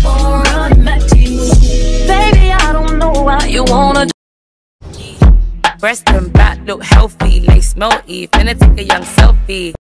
for a matty. Baby, I don't know what you wanna do. Breast and back look healthy, lace melty, finna take a young selfie.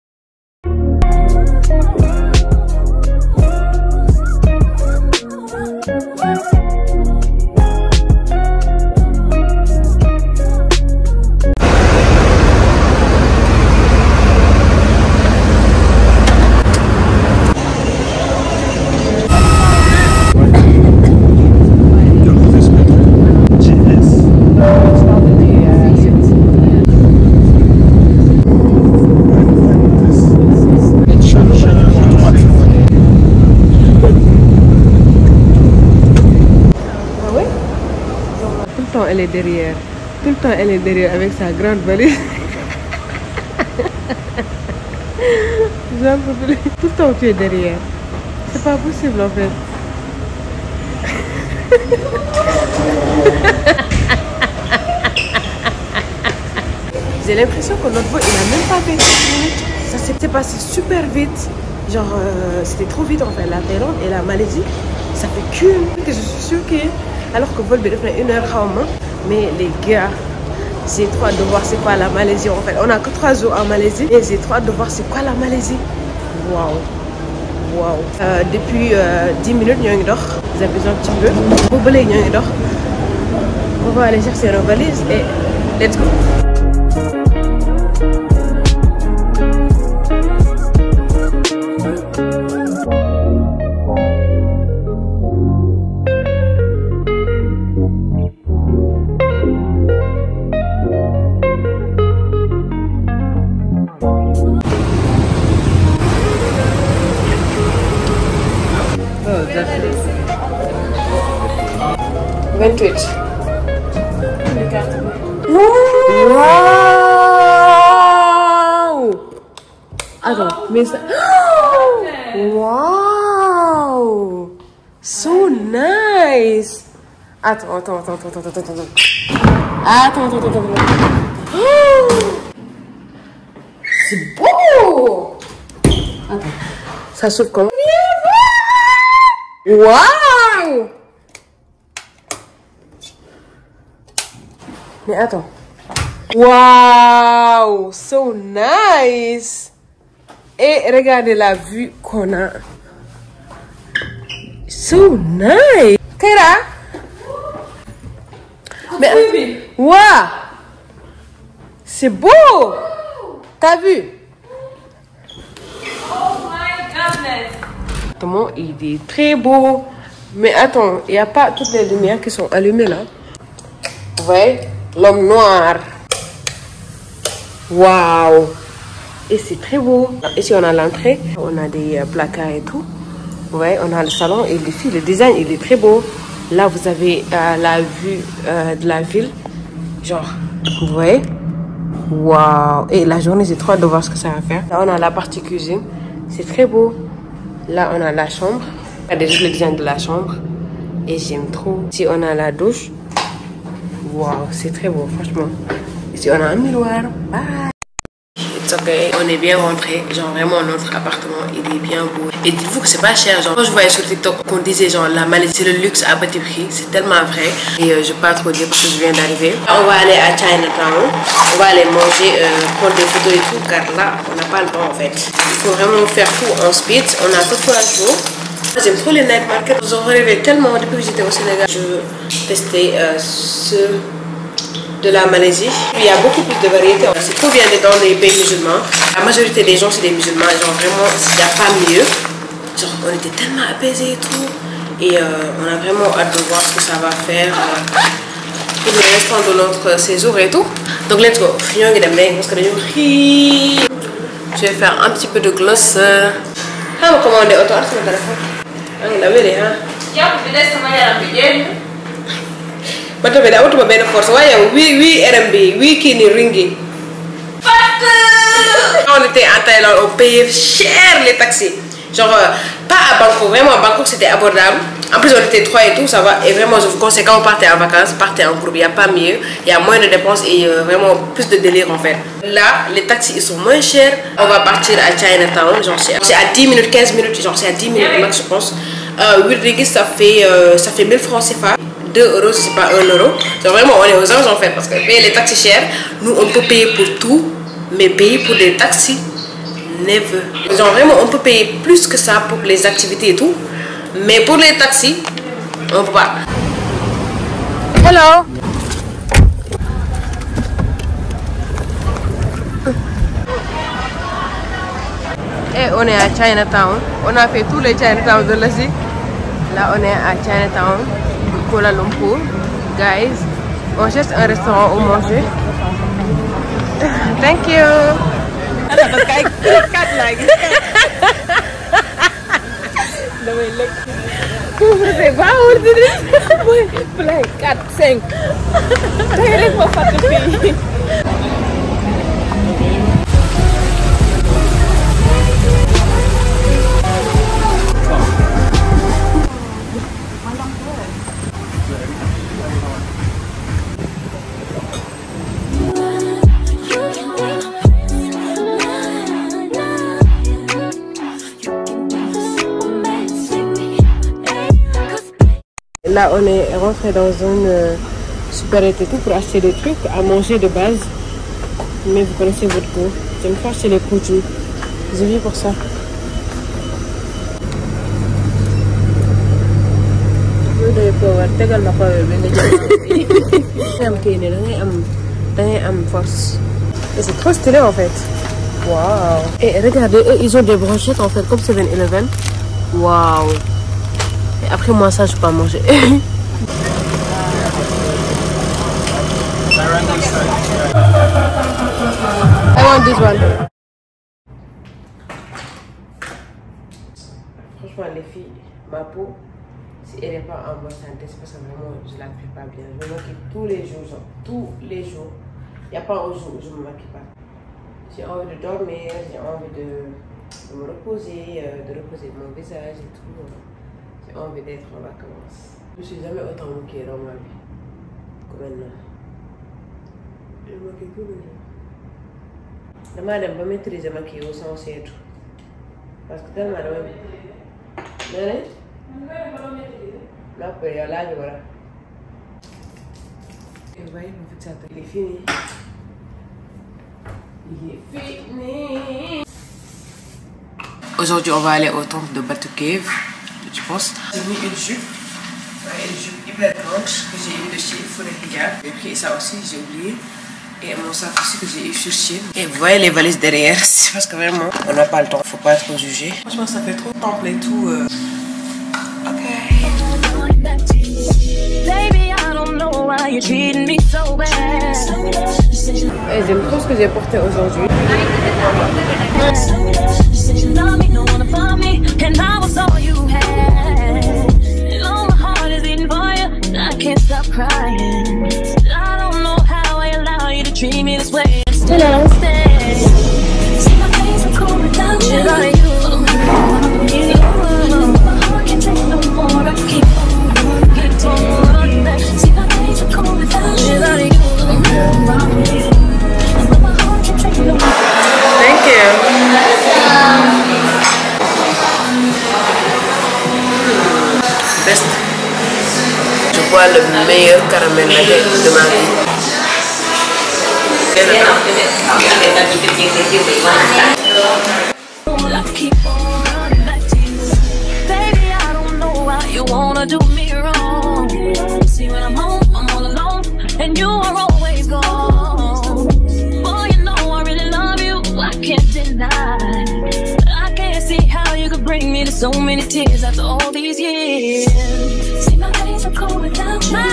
Elle est derrière. Tout le temps, elle est derrière avec sa grande valise. Tout le temps, tu es derrière. C'est pas possible en fait. J'ai l'impression que notre vol, il a même pas fait 10 minutes. Ça s'est passé super vite. Genre, c'était trop vite en fait. La Thaïlande et la Malaisie, ça fait qu'une. Je suis sûre que. Alors que le vol est 1 heure, mais les gars, j'ai trop hâte de voir c'est quoi la Malaisie en fait. On a que 3 jours en Malaisie et j'ai trop hâte de voir c'est quoi la Malaisie. Waouh, waouh. Depuis 10 minutes, nous avons dormi. Vous avez besoin un petit peu. Vous voulez, nous avons dormi. On va aller chercher nos valises et let's go. Wow! Attends, mais ça... Wow! So nice! Attends. C'est beau! Attends. Ça s'ouvre comment? Wow! Mais attends. Wow! So nice! Et regardez la vue qu'on a. So nice! Kaira? Mais... Wow! C'est beau! T'as vu? Oh my goodness! Il est très beau. Mais attends, il n'y a pas toutes les lumières qui sont allumées là. Vous voyez? L'homme noir. Waouh! Et c'est très beau. Ici, on a l'entrée. On a des placards et tout. Vous voyez, on a le salon et les filles. Le design, il est très beau. Là, vous avez la vue de la ville. Genre, vous voyez? Waouh! Et la journée, j'ai trop hâte de voir ce que ça va faire. Là, on a la partie cuisine. C'est très beau. Là, on a la chambre. Regardez juste le design de la chambre. Et j'aime trop. Ici, on a la douche. Waouh, c'est très beau, franchement. Ici, on a un miroir. Bye. It's okay. On est bien rentré. Genre, vraiment, notre appartement, il est bien beau. Et dites-vous que c'est pas cher. Genre, quand je voyais sur TikTok qu'on disait, genre, la Malaisie, c'est le luxe à petit prix. C'est tellement vrai. Et je vais pas trop dire parce que je viens d'arriver. On va aller à Chinatown. On va aller manger, prendre des photos et tout. Car là, on n'a pas le temps, en fait. Il faut vraiment faire tout en speed. On a que 3 jours. J'aime trop les night markets. J'en rêvais tellement depuis que j'étais au Sénégal. Je veux tester ceux de la Malaisie. Il y a beaucoup plus de variétés. C'est trop bien d'être dans les pays musulmans. La majorité des gens, c'est des musulmans. Genre vraiment, il n'y a pas mieux. Genre, on était tellement apaisés et tout. Et on a vraiment hâte de voir ce que ça va faire pour le restant de notre séjour et tout. Donc, let's go. Je vais faire un petit peu de gloss. On va commander auto sur le téléphone. On a vu, hein? But I want to be force. Why we RMB, we kini ringi. On était en Thaïlande, on payait cher les taxis. Genre, pas à Bangkok, vraiment à Bangkok c'était abordable. En plus, on était 3 et tout, ça va. Et vraiment, je vous conseille quand vous partez en vacances, partez en groupe, il n'y a pas mieux. Il y a moins de dépenses et vraiment plus de délire en fait. Là, les taxis ils sont moins chers. On va partir à Chinatown, genre c'est à 10 minutes, 15 minutes, genre c'est à 10 minutes max, je pense. 8 ringgit ça fait 1000 francs CFA. 2 euros c'est pas 1 euro. Donc vraiment on est aux anges en fait parce que payer les taxis chers, nous on peut payer pour tout, mais payer pour des taxis, never. Genre vraiment on peut payer plus que ça pour les activités et tout, mais pour les taxis, on peut pas. Hello. Et on est à Chinatown. On a fait tous les Chinatown de l'Asie. Là on est à Chinatown, Kuala Lumpur. Guys, on cherche un restaurant où manger. Thank you. C'est pas où tu play 4, 5. Là, on est rentré dans une supérette et tout pour acheter des trucs à manger de base. Mais vous connaissez votre goût. J'aime pas acheter les produits. Je vis pour ça. Force. Et c'est trop stylé en fait. Waouh. Et regardez, eux, ils ont des brochettes en fait comme 7-Eleven. Waouh. Et après moi ça je peux pas manger. I want this one. Franchement les filles, ma peau, si elle n'est pas en bonne santé, c'est parce que vraiment je la fais pas bien. Je me maquille tous les jours, genre tous les jours. Il n'y a pas un jour où je me maquille pas. J'ai envie de dormir, j'ai envie de me reposer, de reposer mon visage et tout. J'ai envie d'être en vacances. Je ne suis jamais autant maquillée dans ma vie que maintenant. Je me maquille tous les jours. Je vais maîtriser le maquillage sans cêtre. Parce que tellement de même. Non, mais là, je vois. Et vous voyez, vous faites ça. Il est fini. Il est fini. Aujourd'hui, on va aller au temple de Batu Cave, je pense. J'ai mis une jupe. Une jupe hyper grande que j'ai eu de chez Fourré Hijab. J'ai pris ça aussi, j'ai oublié. Et mon sac aussi que j'ai eu sur Chine. Et vous voyez les valises derrière. C'est parce que vraiment, on n'a pas le temps. Faut pas trop juger. Franchement, ça fait trop temple et tout. Ok. Et j'aime trop ce que j'ai porté aujourd'hui. Best. Je bois le meilleur caramel latte de ma vie. Baby, I don't know why you wanna do me wrong. See, when I'm home, I'm all alone, and you are always gone. Boy, you know I really love you, I can't deny. I can't see how you could bring me to so many tears after all these years. See, my days are cold without you. My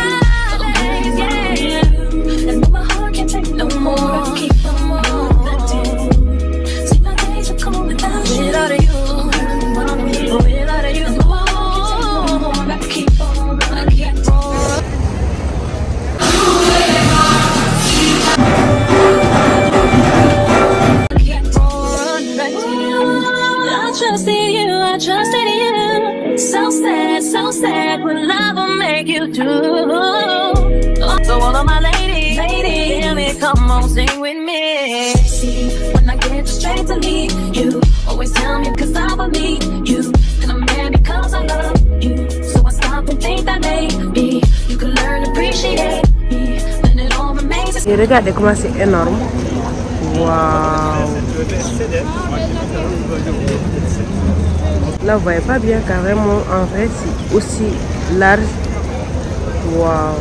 days, yeah. And my heart can't take no more. I keep on letting. See, my days are cold without you. Without you. Without you. I keep on, I keep on. I trusted you. So sad, what love will make you do. So all of my ladies, hear me, come on, sing with me. See, when I get straight to leave, you always tell me 'cause I believe you, and I'm mad because I love you. Et regardez comment c'est énorme. Waouh. Là, vous voyez pas bien carrément. En vrai, c'est aussi large. Waouh.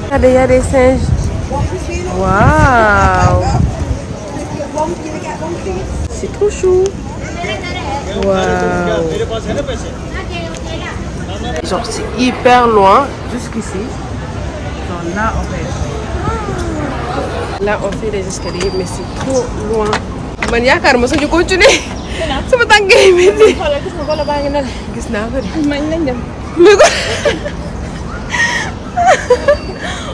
Regardez, il y a des singes. Waouh. C'est trop chou. Waouh. Genre, c'est hyper loin jusqu'ici. Genre là, en fait. Là, on fait les escaliers, mais c'est trop loin. Man, yaakaar ma sañu continuer. Sama tànk yi metti. Gis naa ko.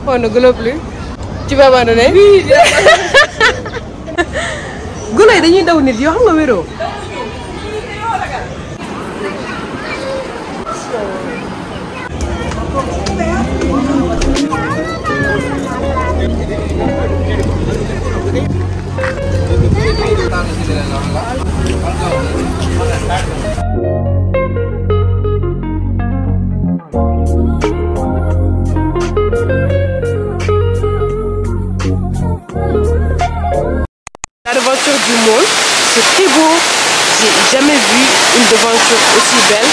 On ne gueule plus. Tu vas abandonner? Oui. Golo yi dañuy daw nit yoo xam nga wéroo. La devanture du monde, c'est très beau. J'ai jamais vu une devanture aussi belle.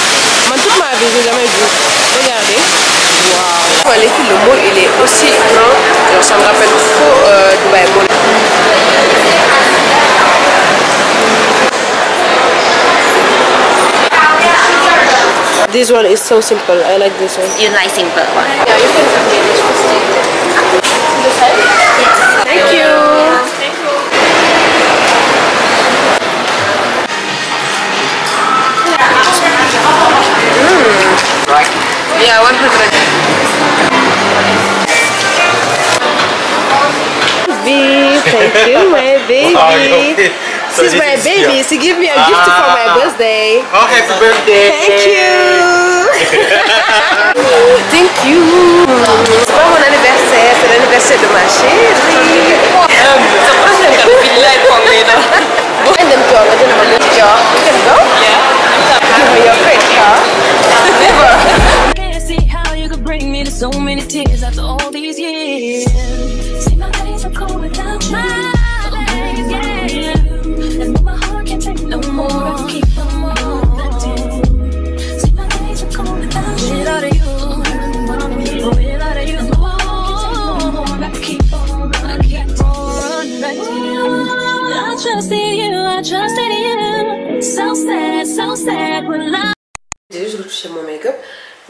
Moi, toute ma vie, j'ai jamais vu. Regardez. Waouh. Les filles, le mall, il est aussi grand. Alors, ça me rappelle trop Dubai Mall. This one is so simple. I like this one. You like simple one? Yeah, you can give me this one. This side? Yes. Thank you. Thank you. Right. Yeah, 100. Thank you, my baby. She's my baby. She gave me a gift for my birthday. Oh, happy birthday! Thank you. Thank you. C'est pas mon anniversaire, c'est l'anniversaire de ma chérie. So prochaine carte village pour Lena. And then go, I didn't want to go. You can go? Yeah. Give her your credit card. Never. Can't see how you could bring me to so many tears after all these years. See, my days are cold without you. My days, yeah. And my heart can't take no more. I can keep on acting. See, my days are cold without you. Without you. Without you. Oh, I keep on acting. I trusted you. I trusted you. So sad when I. J'ai juste retouché mon make-up,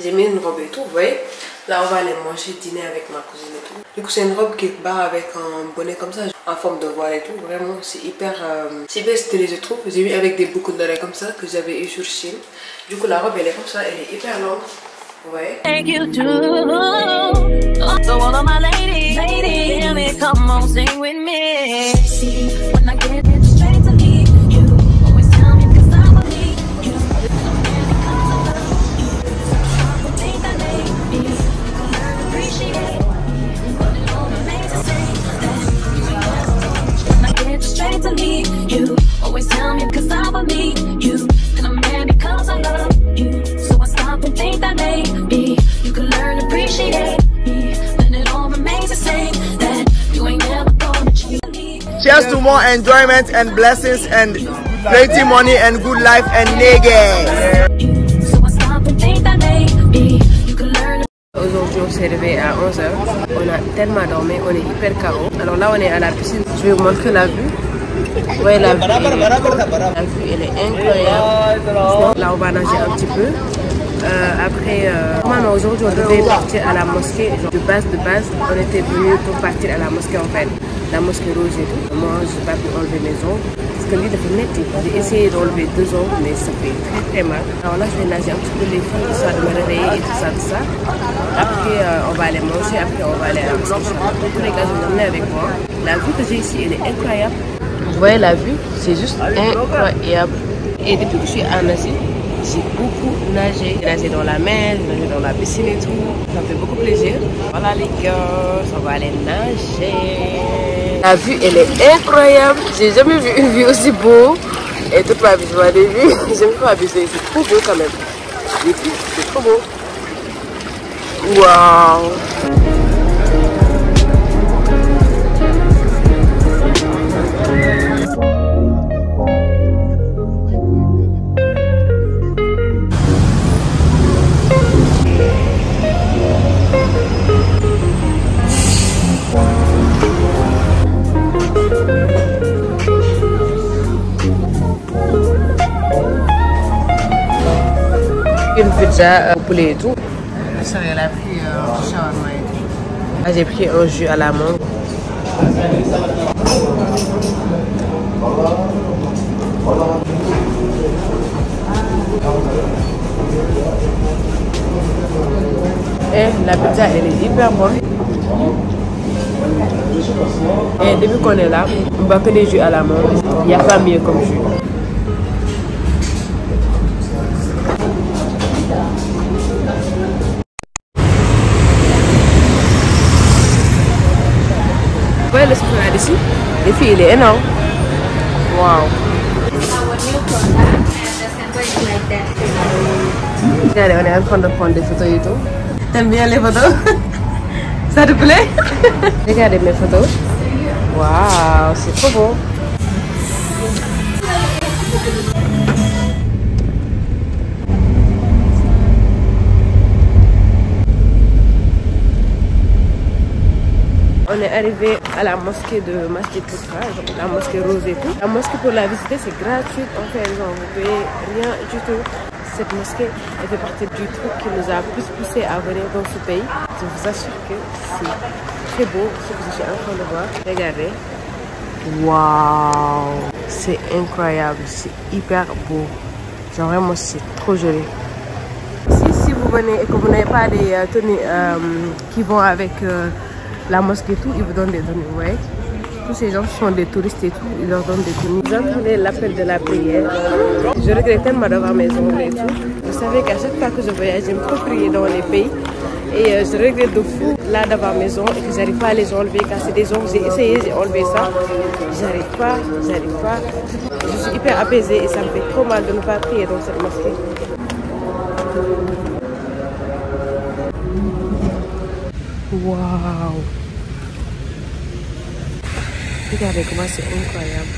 j'ai mis une robe et tout, vous voyez. Là on va aller manger, dîner avec ma cousine et tout. Du coup c'est une robe qui bat avec un bonnet comme ça, en forme de voile et tout. Vraiment c'est hyper stylé je trouve. J'ai mis avec des boucles d'oreilles comme ça que j'avais eu sur Shein. Du coup la robe elle est comme ça, elle est hyper longue, vous voyez. Thank you too. So all of my ladies, hear me, come on, sing with me. See, when I get it straight to me, you always tell me 'cause I believe you. Think that maybe you can appreciate what it all makes us say. When I get straight to me, you always tell me 'cause I believe you. And I'm mad because I love you. So I stop and think that maybe you can learn to appreciate me. Then it all remains the same. That you ain't never gonna change me. Cheers to more enjoyment and blessings and plenty money and good life and niggas. So I stop and think that maybe you can learn. Aujourd'hui on s'est réveillé à 11h, on a tellement dormi, on est hyper KO. Alors là on est à la piscine, je vais vous montrer la vue. Vous voyez la vue, elle est incroyable. Là on va nager un petit peu. Après, normalement aujourd'hui on devait partir à la mosquée. Genre de base, on était venu pour partir à la mosquée en fait. La mosquée rouge et tout. Moi j'ai pas pu enlever mes ongles. Parce que lui dafa metti. J'ai essayé d'enlever 2 ongles mais ça fait très mal. Alors là je vais nager un petit peu les filles, histoire de me réveiller et tout ça. Après on va aller manger, après on va aller à la mosquée. Dans tous les cas je vais emmener avec moi. La vue que j'ai ici elle est incroyable. Vous voyez la vue, c'est juste incroyable. Et depuis que je suis en Asie, j'ai beaucoup nagé. J'ai nagé dans la mer, j'ai nagé dans la piscine et tout. Ça me fait beaucoup plaisir. Voilà les gars, on va aller nager. La vue elle est incroyable. J'ai jamais vu une vue aussi beau. Et toute ma vie je vois des vues. J'aime pas abuser, c'est trop beau quand même. C'est trop beau. Waouh. pizza au poulet et tout. La soeur, elle a pris un shawarma et tout. Là, j'ai pris un jus à la mangue. Et la pizza, elle est hyper bonne. Et depuis qu'on est là, on va que des jus à la mangue. Il n'y a pas mieux comme jus. Vous voyez le chocolat ici? Les filles, il est énorme. Wow. Regardez, on est en train de prendre des photos et tout. T'aimes bien les photos? Ça te plaît? Regardez mes photos. Waouh, c'est trop beau. On est arrivé à la mosquée de Masjid Putra, la mosquée rose et tout. La mosquée pour la visiter c'est gratuit en fait, genre, vous ne payez rien du tout. Cette mosquée elle fait partie du truc qui nous a plus poussé à venir dans ce pays. Je vous assure que c'est très beau ce que je suis en train de voir. Regardez. Waouh, c'est incroyable, c'est hyper beau. Genre vraiment c'est trop joli. Si vous venez et que vous n'avez pas des tenues qui vont avec la mosquée et tout, ils vous donnent des tenues, ouais. Tous ces gens sont des touristes et tout, ils leur donnent des tenues. Vous entendez l'appel de la prière. Je regrette tellement d'avoir mes ongles et tout. Vous savez qu'à chaque fois que je voyage, j'aime trop prier dans les pays. Et je regrette de fou là d'avoir mes ongles et que j'arrive pas à les enlever. Car c'est des ongles, j'ai essayé, j'ai enlevé ça. J'arrive pas. Je suis hyper apaisée et ça me fait trop mal de ne pas prier dans cette mosquée. Waouh! Regardez comment c'est incroyable.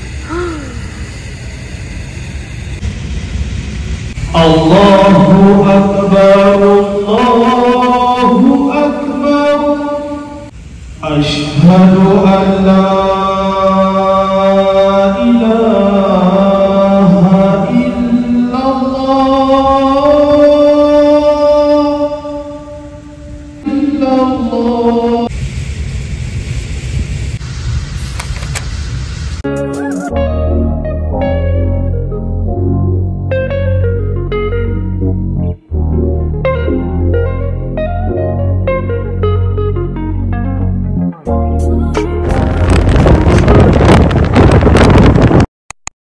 Allahu Akbar, Allahu Akbar. Ashhadu an la ilaha illallah.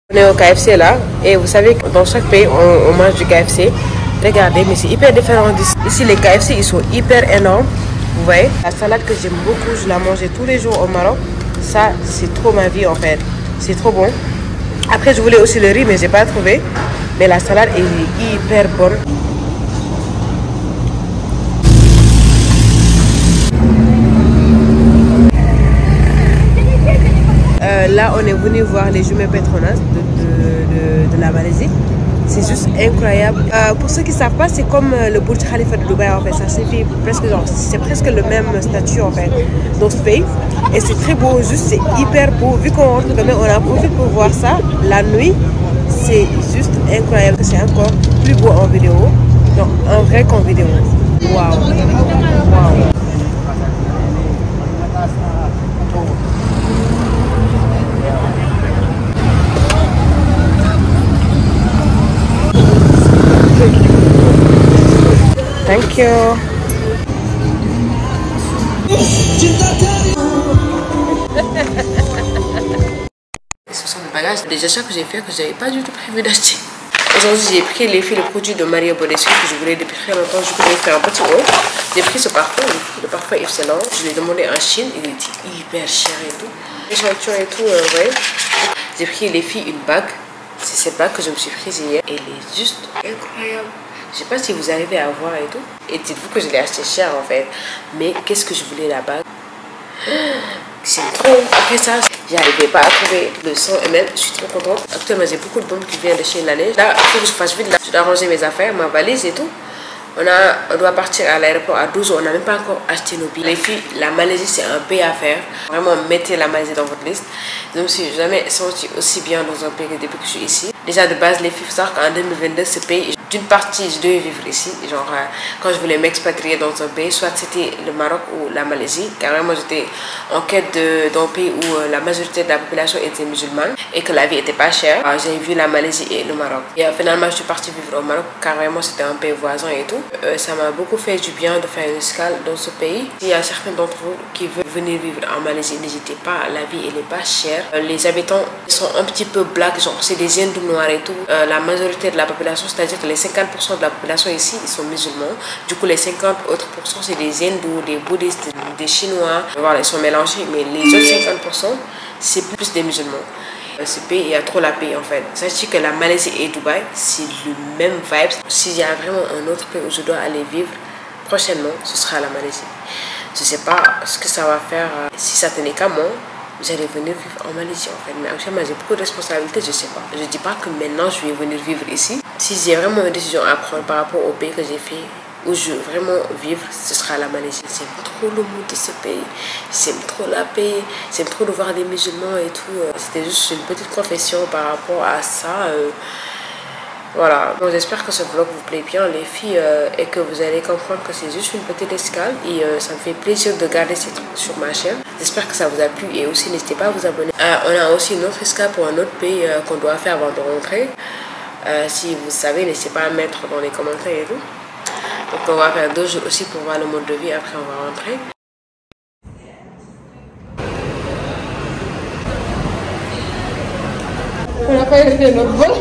On est au KFC là, et vous savez que dans chaque pays on mange du KFC. Regardez, mais c'est hyper différent d'ici. Ici les KFC ils sont hyper énormes. Vous voyez, la salade que j'aime beaucoup, je la mangeais tous les jours au Maroc. Ça c'est trop ma vie en fait, c'est trop bon. Après je voulais aussi le riz mais j'ai pas trouvé. Mais la salade elle est hyper bonne. Là on est venu voir les jumelles Petronas de la Malaisie. C'est juste incroyable. Pour ceux qui ne savent pas, c'est comme le Burj Khalifa de Dubaï en fait. Ça suffit presque genre, c'est presque le même statut en fait dans ce pays. Et c'est très beau, juste c'est hyper beau. Vu qu'on rentre demain, on a profité pour voir ça la nuit. C'est juste incroyable. C'est encore plus beau en vidéo. Donc en vrai qu'en vidéo. Waouh. Waouh. Thank you. Ce sont des bagages, des achats que j'ai fait que je n'avais pas du tout prévu d'acheter. Aujourd'hui, j'ai pris les filles le produit de Maria Bodescu que je voulais depuis très longtemps. Du coup, je vais faire un petit haul. J'ai pris ce parfum, le parfum Yves Saint Laurent. Je l'ai demandé en Chine, il était hyper cher et tout. L'échantillon et tout, ouais. J'ai pris les filles une bague. C'est cette bague que je me suis prise hier. Elle est juste incroyable. Je sais pas si vous arrivez à voir et tout. Et dites-vous que je l'ai acheté cher en fait. Mais qu'est-ce que je voulais la bague? C'est trop. Après ça, j'arrivais pas à trouver le 100 ml. Je suis trop contente. Actuellement, j'ai beaucoup de bombes qui viennent de chez la neige. Là, il faut que je fasse vite. Là, je dois ranger mes affaires, ma valise et tout. On doit partir à l'aéroport à 12h. On n'a même pas encore acheté nos billets. Les filles, la Malaisie, c'est un pays à faire. Vraiment, mettez la Malaisie dans votre liste. Je ne me suis jamais sentie aussi bien dans un pays depuis que je suis ici. Déjà, de base, les filles, il faut savoir qu'en 2022, ce pays d'une partie, je devais vivre ici. Genre, quand je voulais m'expatrier dans un pays, soit c'était le Maroc ou la Malaisie. Carrément, j'étais en quête d'un pays où la majorité de la population était musulmane et que la vie était pas chère. J'ai vu la Malaisie et le Maroc. Et finalement, je suis partie vivre au Maroc. Carrément, c'était un pays voisin et tout. Ça m'a beaucoup fait du bien de faire une escale dans ce pays. S'il y a certains d'entre vous qui veulent venir vivre en Malaisie, n'hésitez pas. La vie, elle est pas chère. Les habitants sont un petit peu black, genre c'est des hindous noirs et tout. La majorité de la population, c'est-à-dire que les 50% de la population ici, ils sont musulmans. Du coup, les 50 autres pourcents, c'est des hindous, des bouddhistes, des chinois. Voilà, ils sont mélangés. Mais les autres 50%, c'est plus des musulmans. Ce pays, il y a trop la paix en fait. Sachez que la Malaisie et Dubaï, c'est le même vibe. S'il y a vraiment un autre pays où je dois aller vivre prochainement, ce sera la Malaisie. Je sais pas ce que ça va faire. Si ça tenait qu'à moi, j'allais venir vivre en Malaisie en fait. Mais actuellement, j'ai beaucoup de responsabilités, je sais pas. Je dis pas que maintenant je vais venir vivre ici. Si j'ai vraiment une décision à prendre par rapport au pays que j'ai fait, où je veux vraiment vivre, ce sera la Malaisie. J'aime trop le mood de ce pays, j'aime trop la paix, j'aime trop de voir des musulmans et tout. C'était juste une petite confession par rapport à ça. Voilà, donc j'espère que ce vlog vous plaît bien les filles et que vous allez comprendre que c'est juste une petite escale et ça me fait plaisir de garder ces trucs sur ma chaîne. J'espère que ça vous a plu et aussi n'hésitez pas à vous abonner. On a aussi une autre escale pour un autre pays qu'on doit faire avant de rentrer. Si vous savez, n'hésitez pas à mettre dans les commentaires et tout. Donc on va faire 2 jours aussi pour voir le mode de vie, après on va rentrer. On n'a pas été notre vol.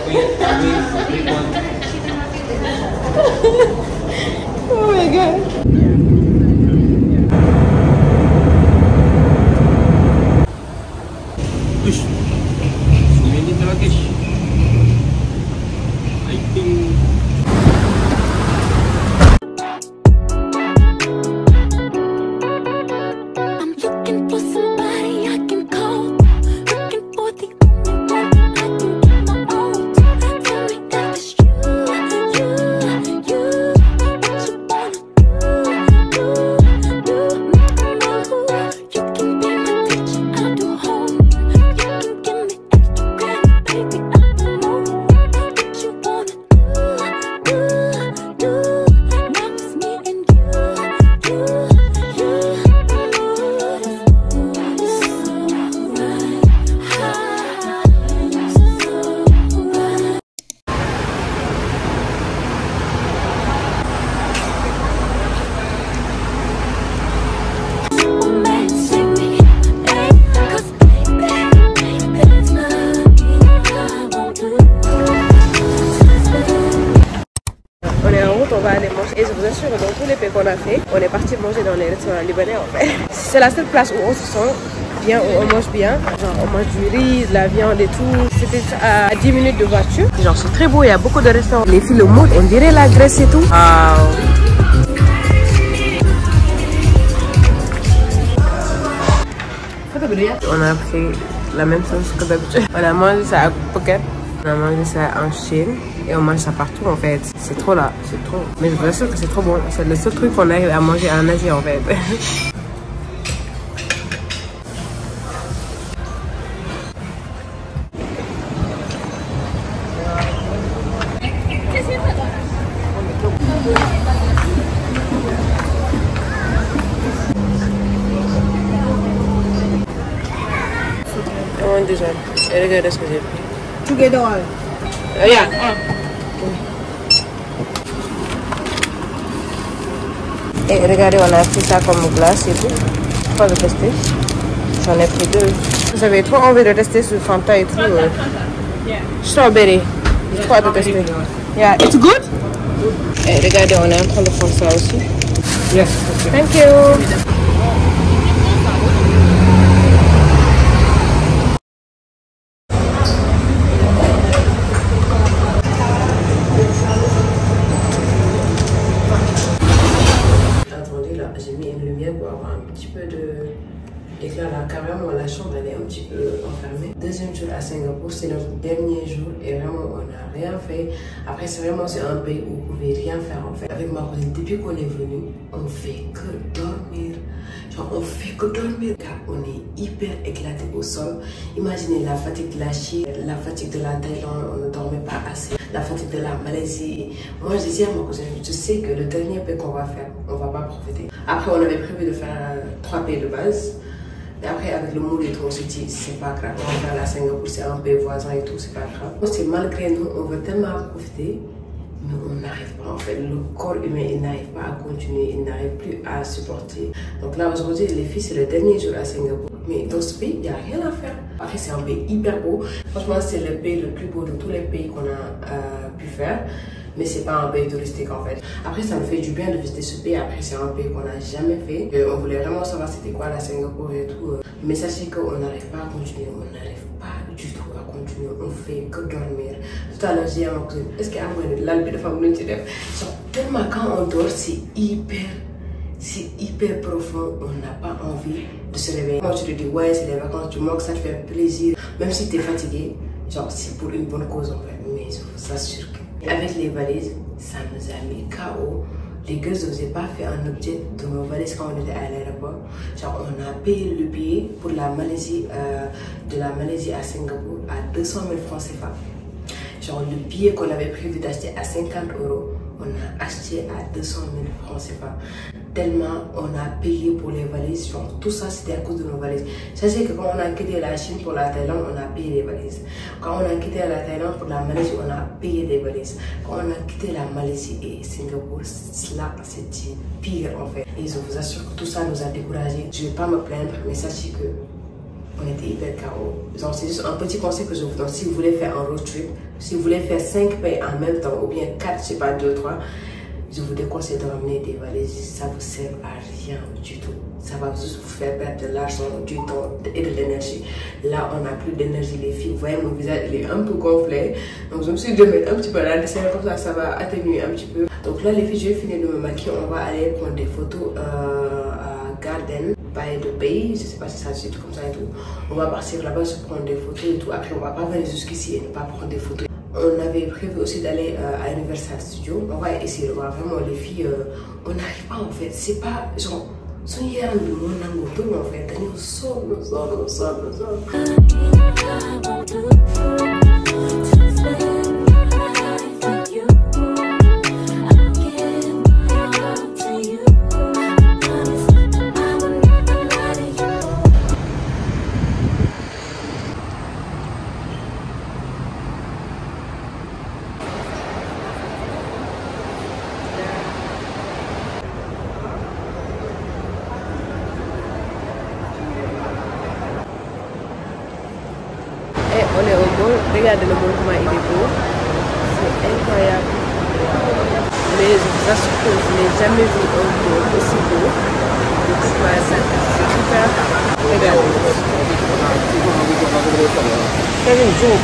Oh my god. Push. You need the luggage. I think. Et je vous assure, dans tous les pays qu'on a fait, on est parti manger dans les restaurants libanais en fait. C'est la seule place où on se sent bien, où on mange bien. Genre on mange du riz, de la viande et tout. C'était à 10 minutes de voiture. Genre c'est très beau, il y a beaucoup de restaurants. Les filles le mode, on dirait la Grèce et tout. Wow. On a pris la même chose que d'habitude. On a mangé ça à Phuket. On a mangé ça en Chine et on mange ça partout en fait. C'est trop là, c'est trop. Mais je vous assure que c'est trop bon. C'est le seul truc qu'on arrive à manger en Asie en fait. Déjà, et regardez ce que j'ai pris. Together all. Yeah. Et regardez, on a pris ça comme glace et tout. Pas de tester. J'en ai pris 2. J'avais trop envie de tester ce Fanta et tout. Strawberry. J'ai trop hâte de tester. Yeah, it's good. Et regardez, on est en train de prendre ça aussi. Yes. Thank you. Et là, carrément, la chambre elle est un petit peu enfermée. Deuxième jour à Singapour, c'est notre dernier jour et vraiment on n'a rien fait. Après, c'est un pays où vous ne pouvez rien faire en fait. Avec ma cousine, depuis qu'on est venu, on fait que dormir, Genre, on fait que dormir car on est hyper éclaté au sol. Imaginez la fatigue de la Chine, la fatigue de la Thaïlande, on ne dormait pas assez, la fatigue de la Malaisie. Moi, je disais à mon cousin, je sais que le dernier pays qu'on va faire, on va pas profiter. Après, on avait prévu de faire 3 pays de base. Et après, avec le monde et tout, on s'est dit, c'est pas grave, on va faire la Singapour, c'est un pays voisin et tout, c'est pas grave. C'est malgré nous, on veut tellement profiter. Mais on n'arrive pas en fait, le corps humain il n'arrive pas à continuer, il n'arrive plus à supporter. Donc là aujourd'hui les filles c'est le dernier jour à Singapour. Mais dans ce pays il n'y a rien à faire. Après c'est un pays hyper beau. Franchement c'est le pays le plus beau de tous les pays qu'on a pu faire. Mais c'est pas un pays touristique en fait. Après ça me fait du bien de visiter ce pays. Après c'est un pays qu'on n'a jamais fait. On voulait vraiment savoir c'était quoi la Singapour et tout. Mais sachez qu'on n'arrive pas à continuer, on n'arrive pas du tout à continuer. On fait que dormir. Tout à l'heure j'ai dit à ma cousine, est-ce qu'il y a un de l'albi de femme de genre tellement quand on dort c'est hyper profond. On n'a pas envie de se réveiller. Quand tu te dis ouais c'est les vacances du mois que ça te fait plaisir. Même si tu es fatigué, genre c'est pour une bonne cause en fait. Mais je vous assure que avec les valises, ça nous a mis KO. Les gars ne faisaient pas fait un objet de nos valises quand on était à l'aéroport. Genre, on a payé le billet pour la Malaisie, de la Malaisie à Singapour à 200 000 francs CFA. Genre, le billet qu'on avait prévu d'acheter à 50 €, on a acheté à 200 000 francs CFA. Tellement on a payé pour les valises. Genre, tout ça, c'était à cause de nos valises. Sachez que quand on a quitté la Chine pour la Thaïlande, on a payé les valises. Quand on a quitté la Thaïlande pour la Malaisie, on a payé des valises. Quand on a quitté la Malaisie et Singapour, là, c'était pire en fait. Et je vous assure que tout ça nous a découragés. Je ne vais pas me plaindre, mais sachez que on était hyper KO. Genre, c'est juste un petit conseil que je vous donne. Si vous voulez faire un road trip, si vous voulez faire 5 pays en même temps, ou bien 4, je sais pas, 2, 3, je vous déconseille de ramener des valises. Ça vous sert à rien du tout. Ça va juste vous faire perdre de l'argent, du temps et de l'énergie. Là, on n'a plus d'énergie, les filles. Vous voyez, mon visage, il est un peu gonflé. Donc, je me suis dit de mettre un petit peu la dessert, comme ça va atténuer un petit peu. Donc là, les filles, je vais finir de me maquiller. On va aller prendre des photos à Garden by the Bay. Je sais pas si ça se dit comme ça et tout. On va partir là-bas, se prendre des photos et tout. Après, on va pas venir jusqu'ici et ne pas prendre des photos. On avait prévu aussi d'aller à Universal Studios. On va essayer de voir vraiment les filles. On n'arrive pas en fait. C'est pas genre. Son yaram bi mo nangu tout en fait. Dañu sonn. On est au mall, regardez le mall comment il est beau, c'est incroyable. Mais je vous assure que je n'ai jamais vu un mall aussi beau de toute ma vie. C'est super. Regardez. Kevin, zoom.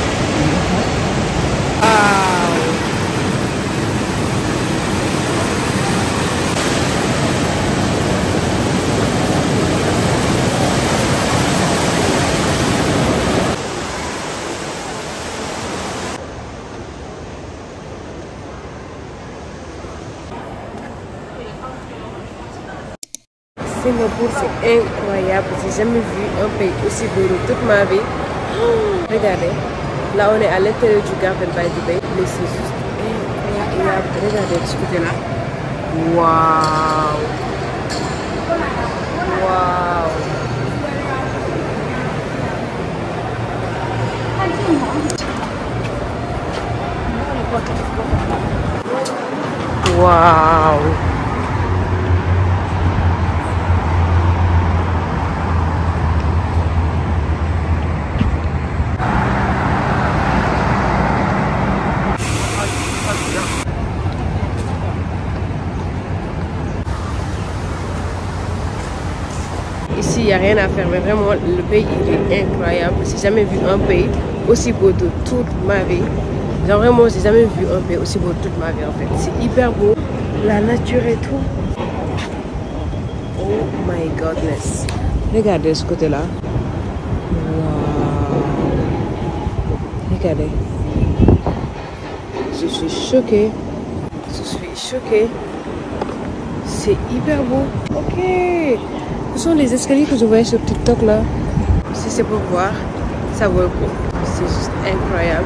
Singapour, c'est incroyable. J'ai jamais vu un pays aussi beau de toute ma vie. Regardez, là on est à l'intérieur du Garden by the Bay, mais c'est juste incroyable. Regardez de ce côté-là. Waouh! Waouh! Waouh! Ici, il n'y a rien à faire, mais vraiment, le pays il est incroyable. J'ai jamais vu un pays aussi beau de toute ma vie. Genre vraiment, j'ai jamais vu un pays aussi beau de toute ma vie en fait. C'est hyper beau, la nature et tout. Oh my godness. Regardez ce côté-là. Wow. Regardez. Je suis choquée. Je suis choquée. c'est hyper beau. Ok. Ce sont les escaliers que je voyais sur TikTok là. Si c'est pour voir, ça vaut le coup. C'est juste incroyable.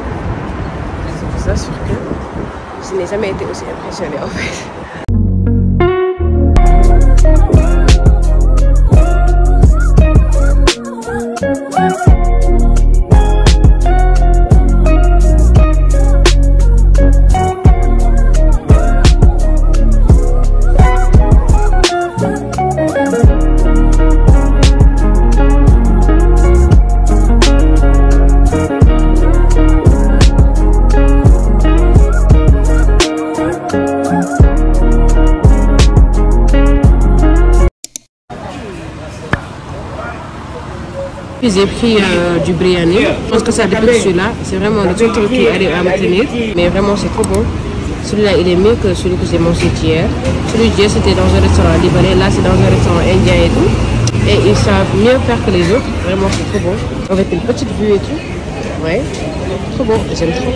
C'est pour ça sûr que je n'ai jamais été aussi impressionnée en fait. J'ai pris du biryani. Je pense que ça dépend de celui-là. C'est vraiment le seul truc qui arrive à me tenir. Mais vraiment, c'est trop bon. Celui-là, il est mieux que celui que j'ai mangé hier. Celui d'hier, c'était dans un restaurant libanais. Là, c'est dans un restaurant indien et tout. Et ils savent mieux faire que les autres. Vraiment, c'est trop bon. Avec une petite vue et tout. Ouais, trop bon. J'aime trop.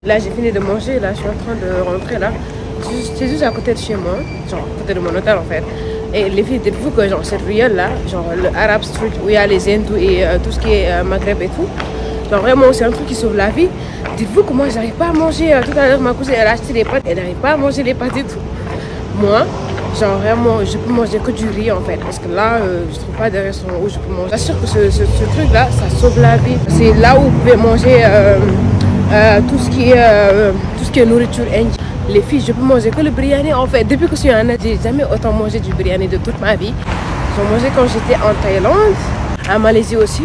Là, j'ai fini de manger. Là, je suis en train de rentrer là. C'est juste à côté de chez moi, genre à côté de mon hôtel en fait. Et les filles, dites-vous que genre cette ruelle là, genre le Arab Street où il y a les hindous et tout ce qui est Maghreb et tout, genre vraiment c'est un truc qui sauve la vie. Dites-vous que moi j'arrive pas à manger, tout à l'heure ma cousine elle a acheté des pâtes, elle n'arrive pas à manger les pâtes et tout. Moi, genre vraiment je peux manger que du riz en fait, parce que là je trouve pas de restaurant où je peux manger. J'assure que ce truc là, ça sauve la vie. C'est là où vous pouvez manger tout ce qui est nourriture indienne. Les filles, je peux manger que le biryani en fait. Depuis que je suis en Inde, j'ai jamais autant mangé du biryani de toute ma vie. J'en mangeais quand j'étais en Thaïlande, en Malaisie aussi.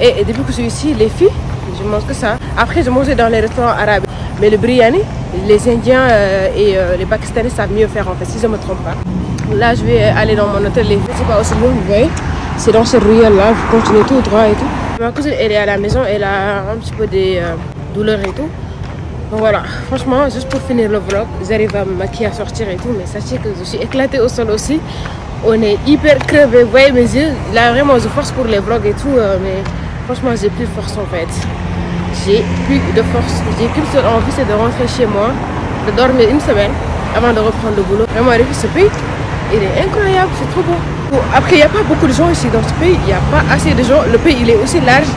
Et depuis que je suis ici, les filles, je mange que ça. Après, je mangeais dans les restaurants arabes. Mais le biryani, les Indiens et les Pakistanais savent mieux faire en fait, si je ne me trompe pas. Là, je vais aller dans mon hôtel. Les filles, c'est pas aussi loin, vous voyez. C'est dans cette ruelle là, vous continuez tout droit et tout. Ma cousine, elle est à la maison, elle a un petit peu des douleurs et tout. Donc voilà, franchement, juste pour finir le vlog, j'arrive à me maquiller, à sortir et tout, mais sachez que je suis éclatée au sol aussi. On est hyper crevés, vous voyez mes yeux, là vraiment je force pour les vlogs et tout, mais franchement j'ai plus de force en fait. J'ai plus de force, j'ai qu'une seule envie, c'est de rentrer chez moi, de dormir une semaine avant de reprendre le boulot. Vraiment, ce pays, il est incroyable, c'est trop beau. Après, il n'y a pas beaucoup de gens ici dans ce pays, il n'y a pas assez de gens, le pays il est aussi large,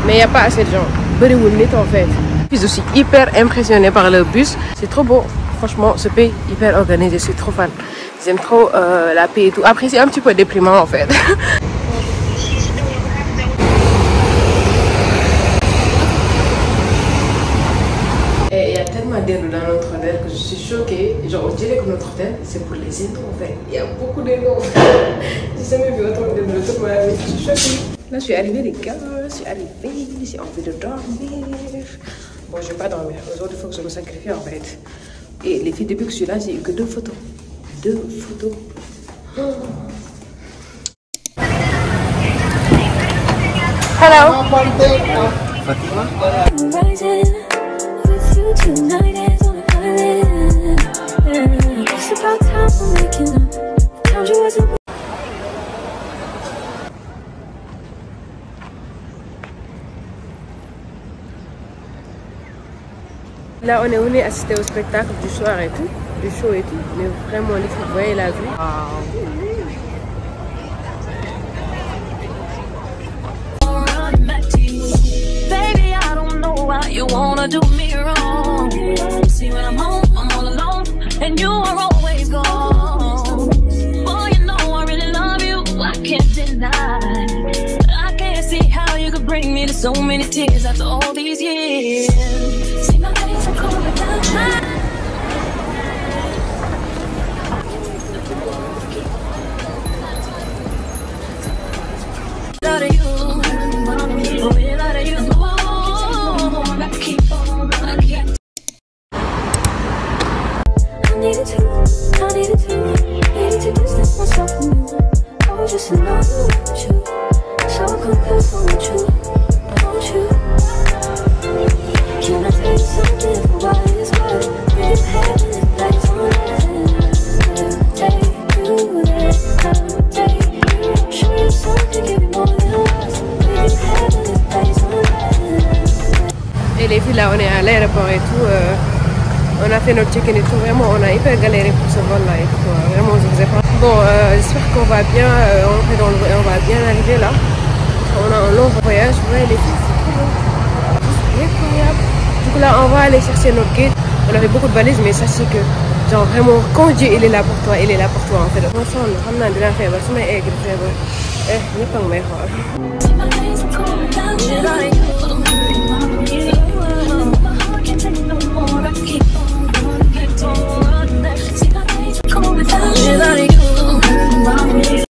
mais il n'y a pas assez de gens. Bariwul nit en fait. Je suis hyper impressionnée par le bus, c'est trop beau, franchement ce pays hyper organisé, je suis trop fan, j'aime trop la paix et tout. Après c'est un petit peu déprimant en fait. Et il y a tellement d'hindous dans notre hôtel que je suis choquée, genre on dirait que notre hôtel c'est pour les hindous en fait, il y a beaucoup d'hindous. J'ai jamais vu autant d'hindous de toute ma vie, je suis choquée. Là je suis arrivée les gars, je suis arrivée, j'ai envie de dormir. Bon, je vais pas dormir. Aujourd'hui, il faut que je me sacrifie en fait. Et les filles, depuis que je suis là, j'ai eu que 2 photos. 2 photos. Oh. Hello. Là, on est venu assister au spectacle du soir et tout, du show et tout. Mais vraiment, les filles, vous voyez la vue. Baby, I don't know why you wanna do me wrong. See, when I'm home, I'm all alone, and you are always gone. Boy, you know I really love you, I can't deny. I can't see how you could bring me to so many tears after all these years. See, my days are cold without you. Out of you, oh, out of you, oh, I keep on, I can't. I needed to distance myself from you. I was just in love with you, so I confess on the truth, don't you? Can I tell you something for why it's worth? We've had it like on it. Take you there, I'll take you. Show you something, give you more than once. We've had it like on it. Et les filles, là, on est à l'aéroport et tout. On a fait notre check-in et tout. Vraiment, on a hyper galéré pour ce vol-là et tout. Vraiment, je vous ai pas. Bon, j'espère qu'on va bien entrer dans le voyage. On va bien arriver là. On a un long voyage. Vous voyez les filles, c'est trop beau. C'est incroyable. Du coup, là, on va aller chercher notre guide. On avait beaucoup de valises, mais sachez que, genre, vraiment, quand Dieu il est là pour toi, il est là pour toi en fait. On s'en rend de la fèvre. Si je suis aigre, fèvre. Eh, il n'y a pas de meilleur.